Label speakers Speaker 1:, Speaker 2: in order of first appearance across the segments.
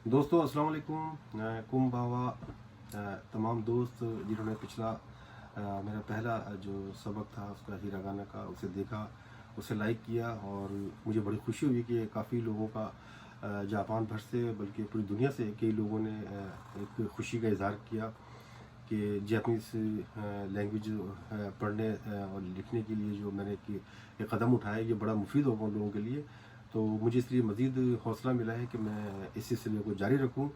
Speaker 1: दोस्तों अस्सलाम वालेकुम। कुम बावा तमाम दोस्त जिन्होंने पिछला मेरा पहला जो सबक था उसका हीरा गाना का उसे देखा, उसे लाइक किया और मुझे बड़ी खुशी हुई कि काफ़ी लोगों का जापान भर से बल्कि पूरी दुनिया से कई लोगों ने एक खुशी का इजहार किया कि जापानीज़ लैंग्वेज पढ़ने और लिखने के लिए जो मैंने कि ये कदम उठाया ये बड़ा मुफीद होगा उन लोगों के लिए। तो मुझे इसलिए मज़ीद हौसला मिला है कि मैं इस सिलसिले को जारी रखूं।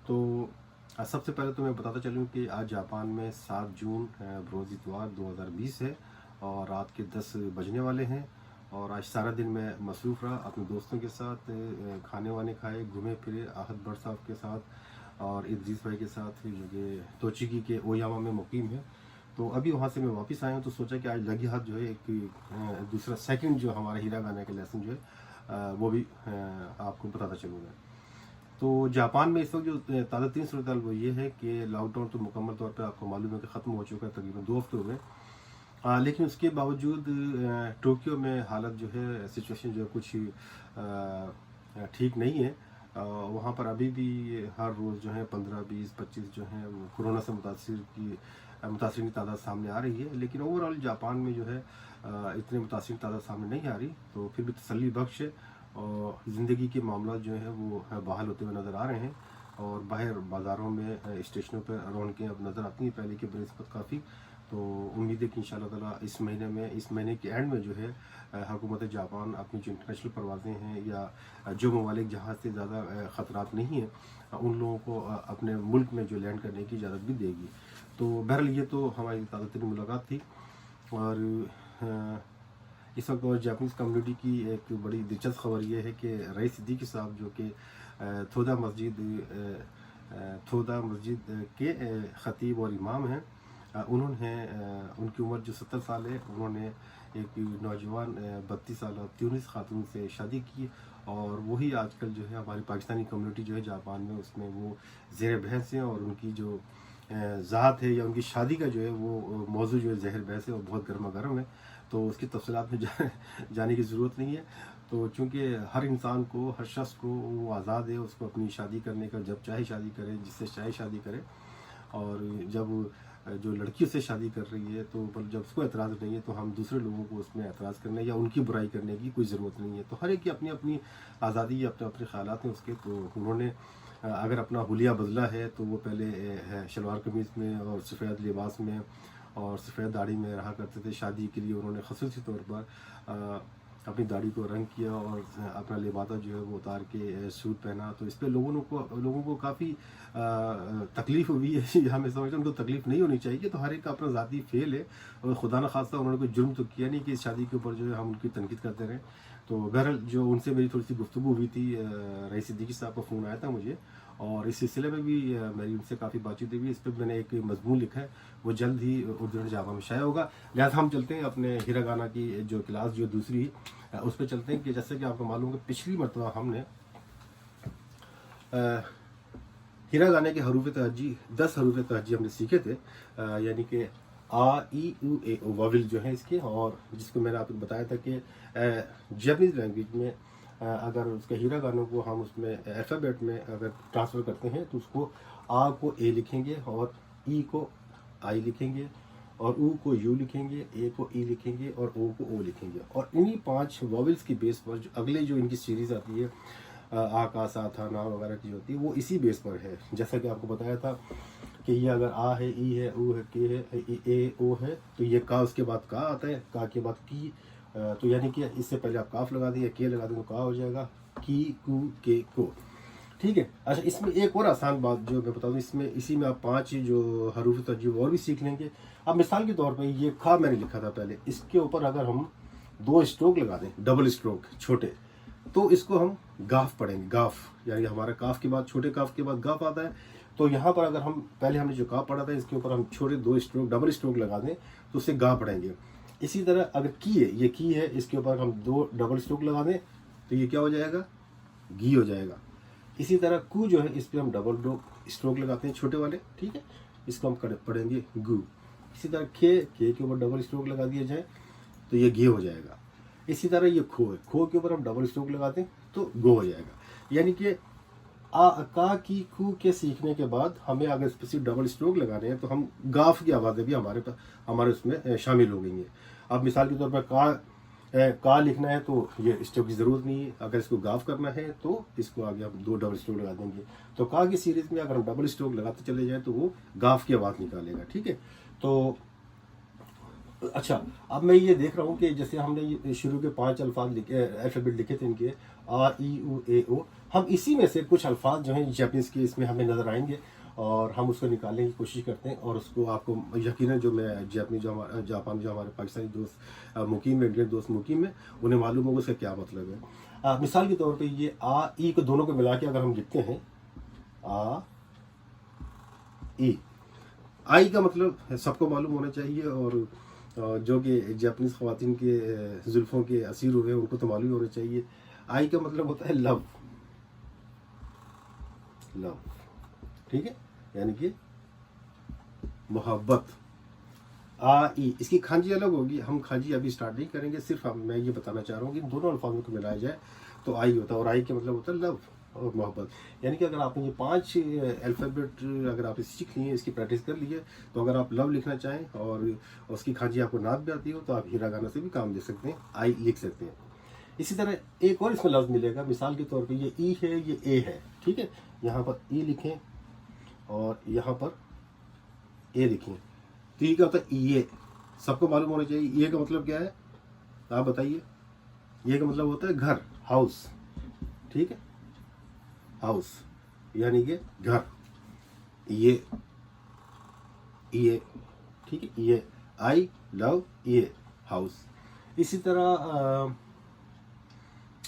Speaker 1: तो सबसे पहले तो मैं बताता चलूं कि आज जापान में 7 जून बरोज़ इतवार 2020 है और रात के 10 बजने वाले हैं। और आज सारा दिन मैं मसरूफ़ रहा अपने दोस्तों के साथ, खाने वाने खाए, घूमे फिरे आहत भर साहब के साथ और इद्रीस भाई के साथ जो कि तोचिकी के ओयामा में मुकीम है। तो अभी वहाँ से मैं वापस आया हूँ तो सोचा कि आज लगी हाथ जो है एक दूसरा सेकंड जो हमारा हीरा गाने का लेसन जो है वो भी आपको बताता चलूँगा। तो जापान में इस वक्त जो ताज़ा तीन सूरत हाल वो ये है कि लॉकडाउन तो मुकम्मल तौर पे आपको मालूम है कि ख़त्म हो चुका है, तकरीबन 2 हफ्ते हो गए। लेकिन उसके बावजूद टोक्यो में हालत जो है, सिचुएशन जो है कुछ ठीक नहीं है। वहाँ पर अभी भी हर रोज़ जो है 15, 20, 25 जो हैं वो कोरोना से मुतासरीन की तादाद सामने आ रही है। लेकिन ओवरऑल जापान में जो है इतने मुतासरीन तादाद सामने नहीं आ रही, तो फिर भी तसल्ली बख्श है और ज़िंदगी के मामला जो है वो बहाल होते हुए नज़र आ रहे हैं। और बाहर बाज़ारों में स्टेशनों पर रौनकें अब नज़र आती हैं पहले के बनस्बत काफ़ी। तो उम्मीद है कि इंशाल्लाह ताला इस महीने के एंड में जो है हुकूमत जापान अपनी जो इंटरनेशनल परवाज़ें हैं या जो ममालिक जहाँ से ज़्यादा ख़तरात नहीं हैं उन लोगों को अपने मुल्क में जो लैंड करने की इजाज़त भी देगी। तो बहरहाल ये तो हमारी ताज़ा तरीन मुलाकात थी। और इस वक्त और जापानीज़ कम्युनिटी की एक बड़ी दिलचस्प खबर ये है कि रईस सिद्दीकी साहब जो कि थोदा मस्जिद के ख़तीब और इमाम हैं, उन्होंने उनकी उम्र जो 70 साल है, उन्होंने एक नौजवान 32 साल ट्यूनिस खातून से शादी की। और वही आजकल जो है हमारी पाकिस्तानी कम्युनिटी जो है जापान में उसमें वो ज़ेर बहस है और उनकी जो ज़ात है या उनकी शादी का जो है वो मौजू जो है ज़हर बहस है और बहुत गर्मा गर्म है। तो उसकी तफसीलात में जाने की ज़रूरत नहीं है। तो चूँकि हर इंसान को, हर शख्स को वो आज़ाद है उसको अपनी शादी करने का, जब चाहे शादी करे, जिससे चाहे शादी करे। और जब जो लड़की उससे शादी कर रही है तो जब उसको एतराज़ नहीं है तो हम दूसरे लोगों को उसमें एतराज़ करने या उनकी बुराई करने की कोई ज़रूरत नहीं है। तो हर एक की अपनी अपनी आज़ादी, अपने अपने ख़यालात हैं उसके। तो उन्होंने अगर अपना हुलिया बदला है तो वो पहले शलवार कमीज़ में और सफ़ेद लिबास में और सफ़ेद दाढ़ी में रहा करते थे। शादी के लिए उन्होंने ख़ुसूसी तौर पर अपनी दाढ़ी को रंग किया और अपना लिबासा जो है वो उतार के सूट पहना। तो इस पर लोगों को काफ़ी तकलीफ़ हुई है या मैं समझता हूँ उनको तकलीफ़ नहीं होनी चाहिए। तो हर एक का अपना ज़ाती फ़ेल है और खुदा न खास्ता उन्होंने कोई जुर्म तो किया नहीं कि इस शादी के ऊपर जो है हम उनकी तनकीद करते रहें। तो बहरहाल जो उनसे मेरी थोड़ी सी गुफ्तगू हुई थी, रईस सिद्दीकी साहब का फ़ोन आया था मुझे और इस सिलसिले में भी मेरी उनसे काफ़ी बातचीत हुई। इस पर मैंने एक मजमून लिखा है, वो जल्द ही उर्दू में जावा में शाया होगा। लिहाजा हम चलते हैं अपने हीरा गाना की जो क्लास जो दूसरी उस पर चलते हैं कि जैसे कि आपको मालूम है पिछली मरतबा हमने हीरा गाने के हरूफ तहज्जी 10 हरूफ तहज्जी हमने सीखे थे, यानी कि आ ई उ ए ओ वाविल जो है इसके। और जिसको मैंने आपको बताया था कि जापानीज़ लैंग्वेज में अगर उसके हीरा गानों को हम उसमें अल्फ़ाबेट में अगर ट्रांसफ़र करते हैं तो उसको आ को ए लिखेंगे और ई को आई लिखेंगे और ऊ को यू लिखेंगे, ए को ई लिखेंगे और ओ को ओ लिखेंगे। और इन्हीं 5 वॉवल्स की बेस पर जो अगले जो इनकी सीरीज़ आती है आ का सा था ना वगैरह की जो होती है वो इसी बेस पर है। जैसा कि आपको बताया था कि ये अगर आ है, ई है, ऊ है, के है, ए ओ है तो ये का उसके बाद का आता है, का के बाद की। तो यानी कि इससे पहले आप काफ लगा दिए, के लगा दें तो का हो जाएगा, की, कु, के, को। ठीक है। अच्छा, इसमें एक और आसान बात जो मैं बता दूं, इसमें इसी में आप 5 जो हरूफ तर्जीब और भी सीख लेंगे। अब मिसाल के तौर पे ये खा मैंने लिखा था पहले, इसके ऊपर अगर हम 2 स्ट्रोक लगा दें, डबल स्ट्रोक छोटे, तो इसको हम गाफ पढ़ेंगे। गाफ यानी हमारा काफ के बाद, छोटे काफ के बाद गाफ आता है। तो यहाँ पर अगर हम पहले हमने जो काफ पढ़ा था इसके ऊपर हम छोटे 2 स्ट्रोक, डबल स्ट्रोक लगा दें तो उससे गा पढ़ेंगे। इसी तरह अगर की है, ये की है, इसके ऊपर हम 2 डबल स्ट्रोक लगा दें तो ये क्या हो जाएगा, गी हो जाएगा। इसी तरह कू जो है इस पर हम डबल स्ट्रोक लगाते हैं छोटे वाले, ठीक है, इसको हम पढ़ेंगे गु। इसी तरह के ऊपर डबल स्ट्रोक लगा दिया जाए तो ये गे हो जाएगा। इसी तरह ये खो है, खो के ऊपर हम डबल स्ट्रोक लगाते हैं तो गो हो जाएगा। यानी कि का की कू के सीखने के बाद हमें अगर स्पेसिफिक डबल स्ट्रोक लगाने हैं तो हम गाफ की आवाज़ें भी हमारे उसमें शामिल हो गई हैं। अब मिसाल के तौर पर का लिखना है तो ये स्ट्रोक की ज़रूरत नहीं है। अगर इसको गाफ करना है तो इसको आगे हम 2 डबल स्ट्रोक लगा देंगे। तो का की सीरीज़ में अगर हम डबल स्ट्रोक लगाते चले जाए तो वो गाफ की आवाज़ निकालेगा। ठीक है, तो अच्छा, अब मैं ये देख रहा हूँ कि जैसे हमने ये शुरू के 5 अल्फाज लिखे, अल्फ़ाबेट लिखे थे इनके आ ई उ ए ओ, हम इसी में से कुछ अल्फाज जो हैं जापानीज़ के इसमें हमें नज़र आएंगे और हम उसको निकालने की कोशिश करते हैं। और उसको आपको यकीनन जो मैं जापानी जो हमारा जापान जो हमारे पाकिस्तानी दोस्त मुकीम में, इंडियन दोस्त मुकीम में, उन्हें मालूम होगा उसका क्या मतलब है। मिसाल के तौर पर ये आ ई को दोनों को मिला के अगर हम लिखते हैं आ ई, आई का मतलब सबको मालूम होना चाहिए और जो कि जापानीज़ ख़वातीन के जुल्फ़ों के असीर हुए उनको तो मालूम होना चाहिए। आई का मतलब होता है लव, लव, ठीक है, यानी कि मोहब्बत। आ ई, इसकी खांजी अलग होगी, हम खांजी अभी स्टार्ट नहीं करेंगे, सिर्फ मैं ये बताना चाह रहा हूँ कि इन दोनों अल्फाजों को मिलाया जाए तो आई होता है। और आई का मतलब होता है लव और मोहब्बत। यानी कि अगर आपने ये 5 अल्फ़ाबेट अगर आप सीख लिए, इसकी प्रैक्टिस कर लिए, तो अगर आप लव लिखना चाहें और उसकी खांजी आपको नाद भी आती हो तो आप हिरागाना से भी काम दे सकते हैं, आई लिख सकते हैं। इसी तरह एक और इसमें लफ्ज़ मिलेगा, मिसाल के तौर पे ये ई है, ये ए है, ठीक है, यहाँ पर ई लिखें और यहाँ पर ए लिखें तो ये क्या होता है, ये सबको मालूम होना चाहिए। ये का मतलब क्या है आप बताइए। ये का मतलब होता है घर, हाउस, ठीक है, हाउस यानी कि घर। ये ठीक है, ये आई लव, ये हाउस। इसी तरह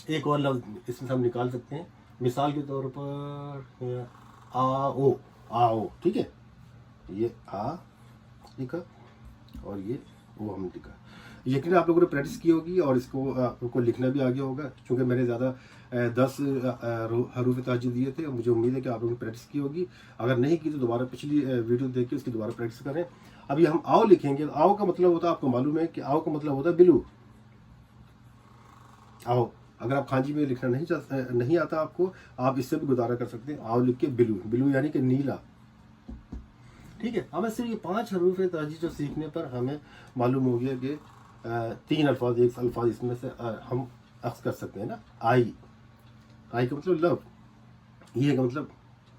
Speaker 1: एक और लफ्ज़ इसमें हम निकाल सकते हैं, मिसाल के तौर पर आओ, आओ, ठीक है, ये आ लिखा और ये वो हम लिखा। यकीन आप लोगों ने प्रैक्टिस की होगी और इसको आपको लिखना भी आ गया होगा, क्योंकि मैंने ज़्यादा 10 हरूफ ताजी दिए थे। मुझे उम्मीद है कि आप लोगों ने प्रैक्टिस की होगी। अगर नहीं की तो दोबारा पिछली वीडियो देख के उसकी दोबारा प्रैक्टिस करें। अभी हम आओ लिखेंगे तो आओ का मतलब होता है, आपको मालूम है कि आओ का मतलब होता है बिलू, आओ। अगर आप खांजी में लिखना नहीं आता आपको, आप इससे भी गुजारा कर सकते हैं, आओ लिख के बिलू, बिलू यानी कि नीला, ठीक है। हमें सिर्फ ये 5 हरूफ ताजी जो सीखने पर हमें मालूम हो गया कि 3 अल्फाज, एक अल्फाज इसमें से हम अख्स कर सकते हैं ना। आई, आई का मतलब लव, ये का मतलब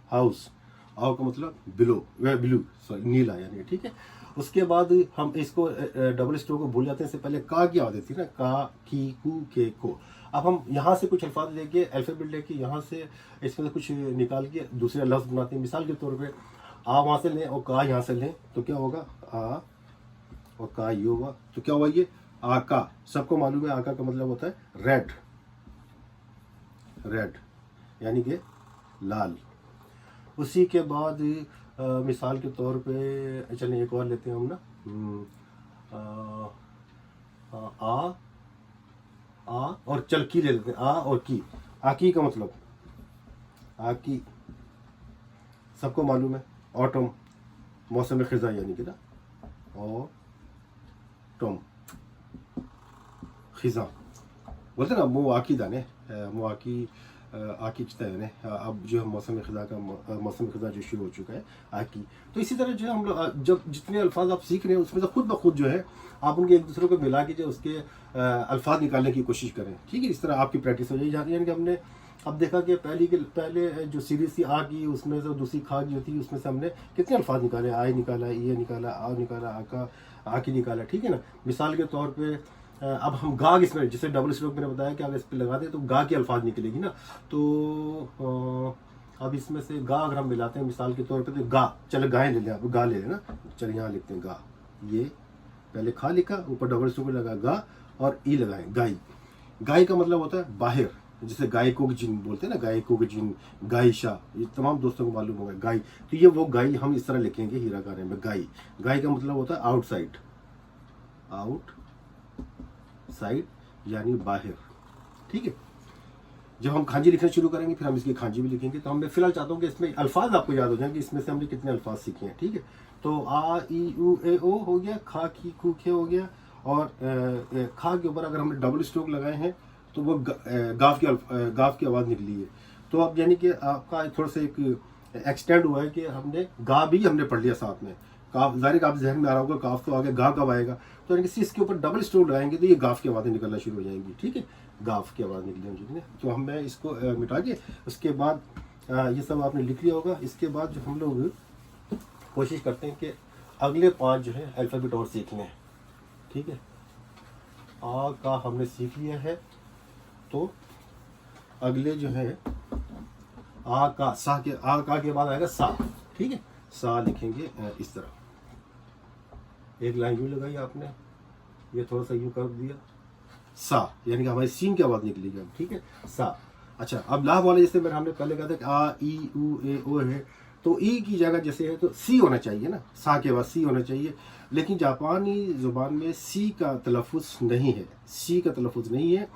Speaker 1: हाउस, आओ का मतलब बिलो, ब्लू, सॉरी नीला यानी, ठीक है। उसके बाद हम इसको डबल स्ट्रोक को भूल जाते हैं। इससे पहले का की आदत थी ना, का की कू के को। अब हम यहाँ से कुछ अल्फाज लेके, अल्फ़ाबेट लेके, यहाँ से इसमें से कुछ निकाल के दूसरे लफ्ज़ बनाते हैं। मिसाल के तौर पे आ वहाँ से लें और का यहाँ से लें तो क्या होगा, आ और का ये होगा तो क्या हुआ, ये आका। सबको मालूम है आका का मतलब होता है रेड, रेड यानी कि लाल। उसी के बाद मिसाल के तौर पे चलिए एक और लेते हैं हम ना, आ और चल की ले लेते हैं, आ और की। आकी का मतलब, आकी सबको मालूम है, ऑटम, मौसम खिजा यानी कि ना, ऑटम, खिजा बोलते ना, मुँह आकी दाने, मुँह आकी आकी चिता है ना। अब जो है मौसम खिजा का, मौसम खिजा जो शुरू हो चुका है, आकी। तो इसी तरह जो है हम लोग जब जितने अल्फाज आप सीख रहे हैं उसमें से खुद ब खुद जो है आप उनके एक दूसरे को मिला के जो उसके अल्फाज निकालने की कोशिश करें, ठीक है। इस तरह आपकी प्रैक्टिस हो जाएगी। यानी कि हमने अब देखा कि पहले जो सीरीज थी आ की, उसमें से दूसरी खा जो थी उसमें से हमने कितने अल्फाज निकाले, आई निकाला, ये निकाला, आ निकाला, आका, आकी निकाला, ठीक है ना। मिसाल के तौर पे अब हम गा इसमें, जैसे डबल स्ट्रोक मैंने बताया कि अगर इस पर लगा दें तो गा के अल्फाज निकलेगी ना। तो अब इसमें से गा अगर हम मिलाते हैं मिसाल के तौर पे तो गा, चलो गाय ले लें, आप गा ले लें ना, चलो यहाँ लिखते हैं गा। ये पहले खा लिखा, ऊपर डबल स्ट्रोक लगा गा और ई लगाए, गाई। गाय का मतलब होता है बाहर, जैसे गाय को जिन बोलते हैं ना, गाय को जिन, गायशा, ये तमाम दोस्तों को मालूम होगा गाय। तो ये वो गाय हम इस तरह लिखेंगे हीरागाने में, गाय। गाय का मतलब होता है आउटसाइड, आउट साइड यानी बाहर, ठीक है। जब हम खांजी लिखना शुरू करेंगे फिर हम इसकी खांजी भी लिखेंगे। तो मैं फिलहाल चाहता हूँ कि इसमें अल्फाज आपको याद हो जाए कि इसमें से हमने कितने अल्फाज सीखे हैं, ठीक है। तो आ ई उ ए ओ हो गया, खा की कू खे हो गया, और खा के ऊपर अगर हमने डबल स्ट्रोक लगाए हैं तो वो गाफ की आवाज़ निकली है। तो अब यानी कि आपका थोड़ा सा एक एक्सटेंड हुआ है कि हमने गा भी हमने पढ़ लिया साथ में। काफ जाहिर आप जहन में आ रहा होगा काफ तो आगे गा कब आएगा, तो यानी कि इसके ऊपर डबल स्ट्रोक लगाएंगे तो ये गाफ की आवाज़ें निकलना शुरू हो जाएंगी। ठीक है, गाफ की आवाज़ निकलेंगी। तो हम मैं इसको मिटा के उसके बाद ये सब आपने लिख लिया होगा। इसके बाद जो हम लोग कोशिश करते हैं कि अगले 5 जो है अल्फ़ाबेट और सीख लें। ठीक है, आ का हमने सीख लिया है, तो अगले जो है आ का सा के आ का के बाद आएगा सा। ठीक है, सा लिखेंगे इस तरह, एक लाइन यूँ लगाई आपने, ये थोड़ा सा यूँ कर दिया, सा यानी कि हमारी सीन की आवाज़ निकलेगी अब। ठीक है, सा। अच्छा, अब लाभ वाले जैसे मैंने हमने पहले कहा था कि आ ई उ ए ओ है, तो ई की जगह जैसे है तो सी होना चाहिए ना, सा के बाद सी होना चाहिए। लेकिन जापानी ज़ुबान में सी का तलफ़ुज़ नहीं है, सी का तलफ़ुज़ नहीं है,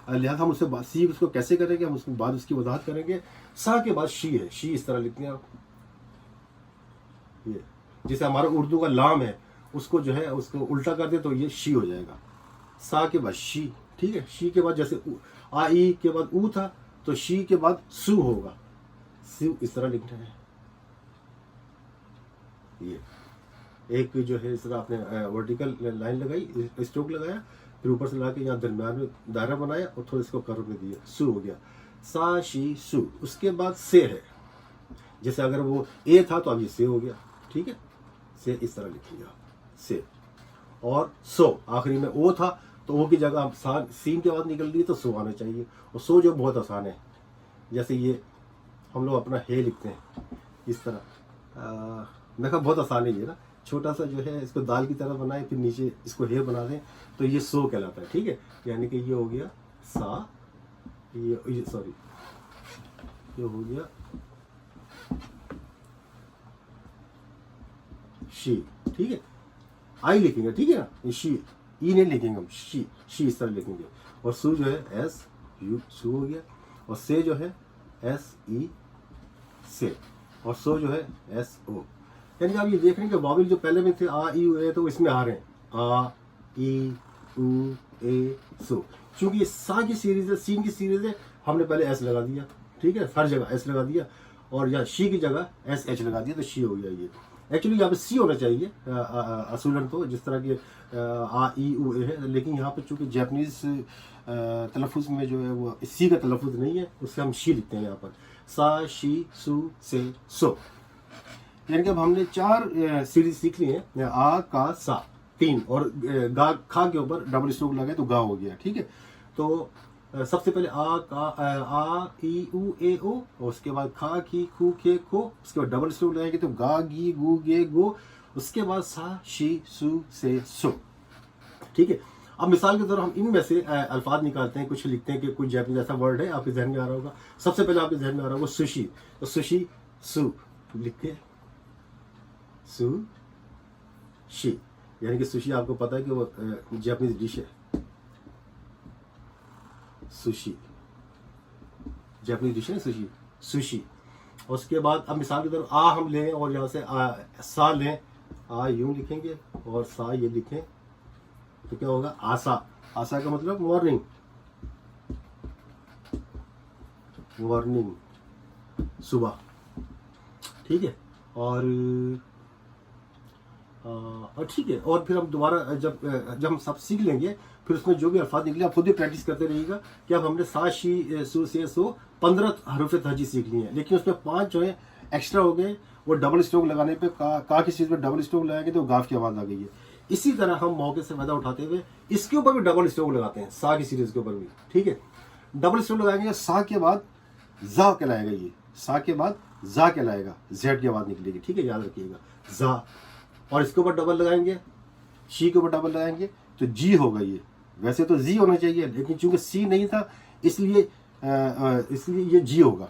Speaker 1: लिहाजा हम उससे सी उसको कैसे करेंगे, हम उसके बाद उसकी वजाहत करेंगे। सा के बाद शी है, शी इस तरह लिखते हैं आप, ये जैसे हमारा उर्दू का लाम है उसको जो है उसको उल्टा कर दे तो ये शी हो जाएगा, सा के बाद शी। ठीक है, शी के बाद जैसे आ ई के बाद ऊ था तो शी के बाद सु होगा, सु इस तरह लिखना है। ये एक जो है इस तरह आपने वर्टिकल लाइन लगाई, स्ट्रोक लगाया, फिर ऊपर से लाके यहाँ दरम्यान में दायरा बनाया और थोड़ा इसको कर्व में दिया, सु हो गया, सा शी सु। उसके बाद से है, जैसे अगर वो ए था तो अब ये से हो गया। ठीक है, से इस तरह लिखेंगे आप, से। और सो आखिरी में ओ था तो ओ की जगह आप सीन की आवाज़ निकल रही है तो सो आना चाहिए। और सो जो बहुत आसान है, जैसे ये हम लोग अपना हे लिखते हैं इस तरह, मैं कहा बहुत आसान है ये ना, छोटा सा जो है इसको दाल की तरह बनाए फिर नीचे इसको हे बना दें तो ये सो कहलाता है। ठीक है, यानी कि ये हो गया सा, ये सॉरी ये हो गया शी। ठीक है, आई लिखेंगे, ठीक है ना, ये शी, ई नहीं लिखेंगे हम, शी, शी इस तरह लिखेंगे। और सु जो है एस यू, सु हो गया। और से जो है एस ई से। और सो जो है एस ओ। यानी कि आप ये देख रहे हैं कि वावल जो पहले में थे आ ई उ ए तो इसमें आ रहे हैं आ ई उ ए सो। चूंकि ये सा की सीरीज है, सीन की सीरीज है, हमने पहले एस लगा दिया। ठीक है, हर जगह एस लगा दिया, और यहाँ शी की जगह एस एच लगा दिया तो शी हो गया। ये एक्चुअली यहाँ पे सी होना चाहिए असूलन तो, जिस तरह के आ ई उ ए है, लेकिन यहाँ पे चूंकि जापानीज तलफ़ुज़ में जो है वो सी का तलफ़ुज़ नहीं है, उससे हम शी लिखते हैं यहाँ पर, सा शी सु से सो। यानी कि अब हमने 4 सीरीज सीख ली है, आ का सा 3, और गा खा के ऊपर डबल स्ट्रोक लगे तो गा हो गया। ठीक है, तो सबसे पहले आ का आ ई उ ए ओ, और उसके बाद खा की खू खे खो, उसके बाद डबल स्ट्रोक लगाएंगे तो गा गी गू गे गो, उसके बाद सा शी सु से सो। ठीक है, अब मिसाल के तौर हम इनमें से अल्फाज निकालते हैं, कुछ लिखते हैं कि कुछ जापानीज ऐसा वर्ड है आपके जहन में आ रहा होगा। सबसे पहले आपके जहन में आ रहा होगा सुशी, तो सुशी सु लिख के सु शी, यानी कि सुशी आपको पता है कि वो जापानीज डिश है, सुशी जापानीज डिश है सुशी, सुशी। और उसके बाद अब मिसाल की तरफ आ हम लें और यहाँ से सा लें, आ यूं लिखेंगे और सा ये लिखें तो क्या होगा आसा। आसा का मतलब मॉर्निंग, मॉर्निंग सुबह। ठीक है, और ठीक है, और फिर हम दोबारा जब हम सब सीख लेंगे फिर उसमें जो भी अल्फाज निकले आप खुद भी प्रैक्टिस करते रहिएगा कि अब हमने सा शी सु से सो 15 हरूफ तहजी सीख ली है, लेकिन उसमें 5 जो है एक्स्ट्रा हो गए, वो डबल स्ट्रोक लगाने पे का की चीज़ में डबल स्ट्रोक लगाएंगे तो गाफ की आवाज़ आ गई है। इसी तरह हम मौके से फायदा उठाते हुए इसके ऊपर भी डबल स्ट्रोक लगाते हैं, सा की सीरीज के ऊपर भी। ठीक है, डबल स्ट्रोक लगाएंगे, सा के बाद जा कहलाएगा, ये सा के बाद जा कहलाएगा, जेड की आवाज़ निकलेगी। ठीक है, याद रखिएगा जा। और इसके ऊपर डबल लगाएंगे, शी के ऊपर डबल लगाएंगे तो जी होगा। ये वैसे तो जी होना चाहिए, लेकिन चूंकि सी नहीं था इसलिए ये जी होगा।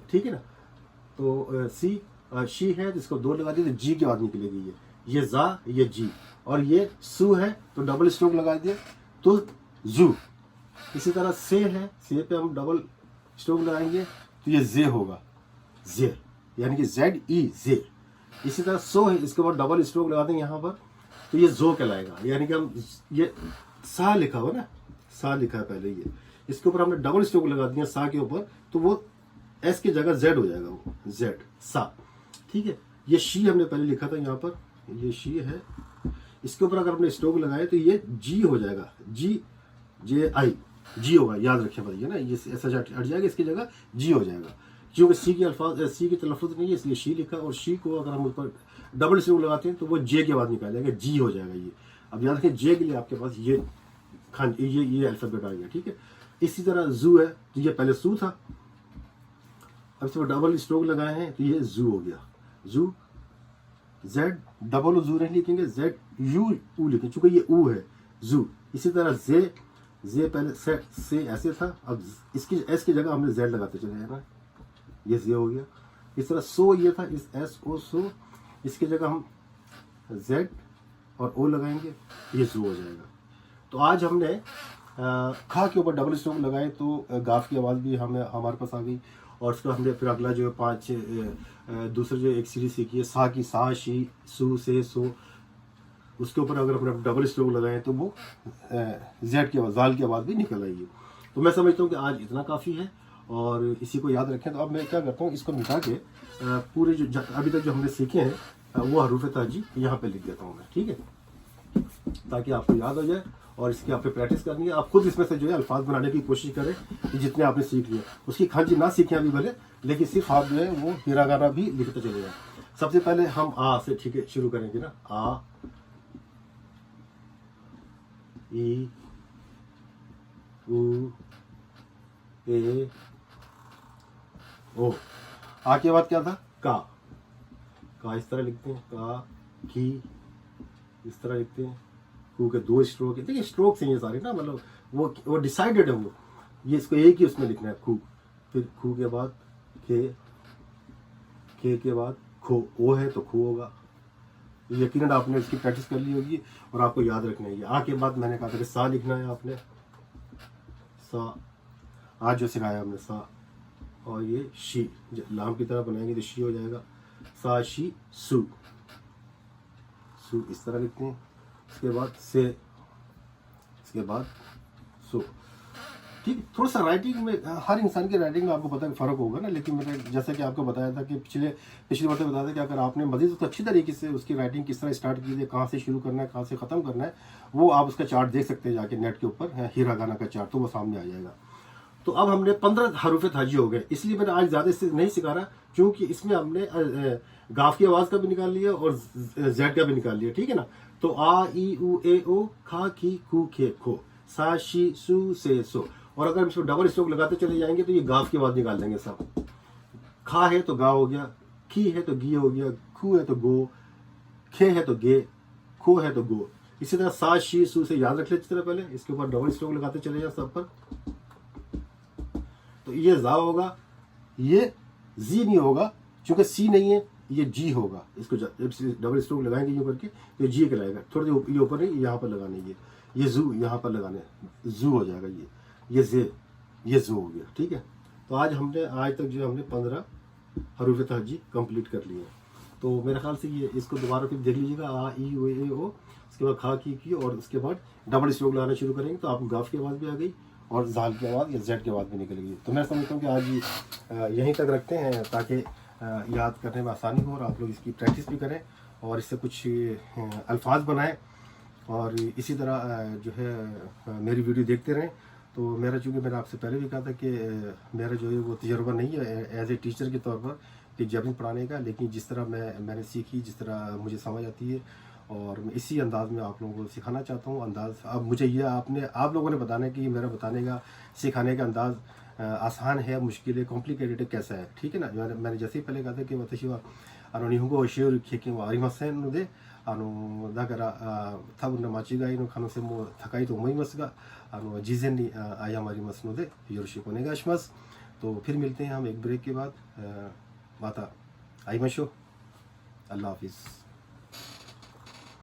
Speaker 1: ठीक है ना, तो सी शी है तो इसको 2 लगा दिए तो जी की आवाज़ निकलेगी। ये जा, ये जी। और ये सु है तो डबल स्ट्रोक लगा दिए तो जू। इसी तरह से है, से पे हम डबल स्ट्रोक लगाएंगे तो ये जे होगा, जे, यानी कि जेड ई जे। इसी तरह सो है, इसके बाद डबल स्ट्रोक लगा देंगे यहाँ पर तो ये जो कहलाएगा, यानी कि हम ये सा लिखा हुआ ना, सा लिखा है पहले, ये इसके ऊपर हमने डबल स्ट्रोक लगा दिया सा के ऊपर तो वो एस की जगह जेड हो जाएगा, वो जेड सा, ठीक है। ये शी हमने पहले लिखा था यहाँ पर, ये शी है, इसके ऊपर अगर हमने स्ट्रोक लगाए तो ये जी हो जाएगा, जी जे आई, जी होगा, याद रखिए बताइए ना, ये ऐसा हट जाएगा, इसकी जगह जी हो जाएगा। क्योंकि सी के अल्फाज, सी की तलफ़ुज़ नहीं है, इसलिए शी लिखा, और शी को अगर हम ऊपर डबल स्ट्रोक लगाते हैं तो वो जे के बाद निकाल जाएगा, जी हो जाएगा ये। अब याद रखें जे के लिए आपके पास ये खान ये अल्फ़ाबेट आ गया, ठीक है। इसी तरह जू है, तो ये पहले सू था, अब इसमें डबल स्ट्रोक लगाए हैं तो ये जू हो गया, जू, जेड डबल जू नहीं लिखेंगे, जेड यू ऊ लिखेंगे, चूंकि ये ऊ है, जू। इसी तरह जे पहले से ऐसे था, अब इसकी एस की जगह हमने जेड लगाते चले जाना, ये जे हो गया। इस तरह सो ये था, इस एस ओ सो, इसकी जगह हम जेड और ओ लगाएंगे, ये जू हो जाएगा। तो आज हमने खा के ऊपर डबल स्ट्रोक लगाए तो गाफ की आवाज़ भी हमारे पास आ गई, और उसका हमने फिर अगला जो 5 दूसरे जो एक सीरीज सीखी है सा की, सा शी सू से सो, उसके ऊपर अगर अपने डबल स्ट्रोक लगाएं तो वो जेड की आवाज़, जाल की आवाज़ भी निकल आएगी। तो मैं समझता हूँ कि आज इतना काफ़ी है, और इसी को याद रखें। तो अब मैं क्या करता हूँ, इसको मिटा के पूरे जो अभी तक जो हमने सीखे हैं वो हरूफ ताजी यहाँ पे लिख देता हूँ मैं, ठीक है, ताकि आपको याद हो जाए, और इसकी आपको प्रैक्टिस करनी है। आप खुद इसमें से जो है अल्फाज बनाने की कोशिश करें कि जितने आपने सीख लिए, उसकी खांची ना सीखें अभी भले, लेकिन सिर्फ आप जो है वो हिरागाना भी लिखते चले जाए। सबसे पहले हम आ से, ठीक है, शुरू करेंगे ना, आ ई उ ए ओ। आ के बाद क्या था, का इस तरह लिखते हैं, का की इस तरह लिखते हैं, कू के 2 स्ट्रोक है, देखिए स्ट्रोक से ये सारे ना, मतलब वो डिसाइडेड है, वो ये इसको एक ही उसमें लिखना है, खू, फिर खू के बाद के के बाद खो, ओ है तो खू होगा। यकीनन आपने इसकी प्रैक्टिस कर ली होगी और आपको याद रखना है। आ के बाद मैंने कहा था कि सा लिखना है आपने, सा, आज जो सिखाया हमने सा, और ये शी लाम की तरह बनाएंगे तो शी हो जाएगा, सा शी सू, सू इस तरह लिखते हैं। इसके बाद से, इसके बाद सो, ठीक। थोड़ा सा राइटिंग में, हर इंसान की राइटिंग में आपको पता है फ़र्क होगा ना, लेकिन मैंने जैसा कि आपको बताया था कि पिछली बार बताया था कि अगर आपने मज़ीद तो अच्छी तरीके से उसकी राइटिंग किस तरह स्टार्ट की है, कहाँ से शुरू करना है, कहाँ से ख़त्म करना है, वो आप उसका चार्ट देख सकते हैं जाके नेट के ऊपर, हिरागाना का चार्ट, तो वो सामने आ जाएगा। तो अब हमने 15 हरूफ ताजी हो गए, इसलिए मैंने आज ज़्यादा से नहीं सिखा रहा, क्योंकि इसमें हमने गाफ की आवाज़ का भी निकाल लिया और जेड का भी निकाल लिया, ठीक है ना। तो आ ई उ ए ओ, खा की कू खे खो, सा शी सू से सो, और अगर हम इसको डबल स्ट्रोक लगाते चले जाएंगे तो ये गाफ की आवाज़ निकाल देंगे सब। खा है तो गा हो गया, खी है तो गी हो गया, खू है तो गो, खे है तो गे, खो है तो गो। इसी तरह सा शी सू से याद रख लेते पहले, इसके ऊपर डबल स्ट्रोक लगाते चले जाए सब पर, तो ये जा होगा, ये जी नहीं होगा, क्योंकि सी नहीं है, ये जी होगा। इसको डबल स्ट्रोक लगाएंगे यूँ करके तो जी कहलाएगा, थोड़े ये ऊपर नहीं, यहाँ पर लगाने, ये जू यहाँ पर लगाने, जू हो जाएगा ये जे, ये जू हो गया, ठीक है। तो आज तक जो हमने 15 हरूफ ताजी कंप्लीट कर लिए हैं। तो मेरे ख्याल से ये इसको दोबारा फिर देख लीजिएगा, आ ई ओ ए ओ, उसके बाद खा की, और उसके बाद डबल स्ट्रोक लगाना शुरू करेंगे तो आपको गाफ की आवाज़ भी आ गई और जाल की आवाज़ या जेड की आवाज़ भी निकल गई। तो मैं समझता हूँ कि आज यहीं तक रखते हैं, ताकि याद करने में आसानी हो और आप लोग इसकी प्रैक्टिस भी करें और इससे कुछ अल्फाज बनाएं, और इसी तरह जो है मेरी वीडियो देखते रहें। तो चूँकि मैंने आपसे पहले भी कहा था कि मेरा जो है वो तजर्बा नहीं है एज ए टीचर के तौर पर कि जबरी पढ़ाने का, लेकिन जिस तरह मैंने सीखी, जिस तरह मुझे समझ आती है, और मैं इसी अंदाज़ में आप लोगों को सिखाना चाहता हूँ। अंदाज़ अब मुझे ये आप लोगों ने बताना है कि मेरा बताने का, सिखाने का अंदाज़ आसान है, मुश्किल है, कॉम्प्लिकेटेड है, कैसा है, ठीक है ना। मैंने जैसे ही पहले कहा था कि वतशी वा निहुंगो होशियो खेके वा आरिमासेन नो देだから多分間違いの可能性も高いと思いますが事前に謝りますのでよろしくお願いします。तो फिर मिलते हैं हम एक ब्रेक के बाद, माता आई मशो, अल्लाह हाफिज़।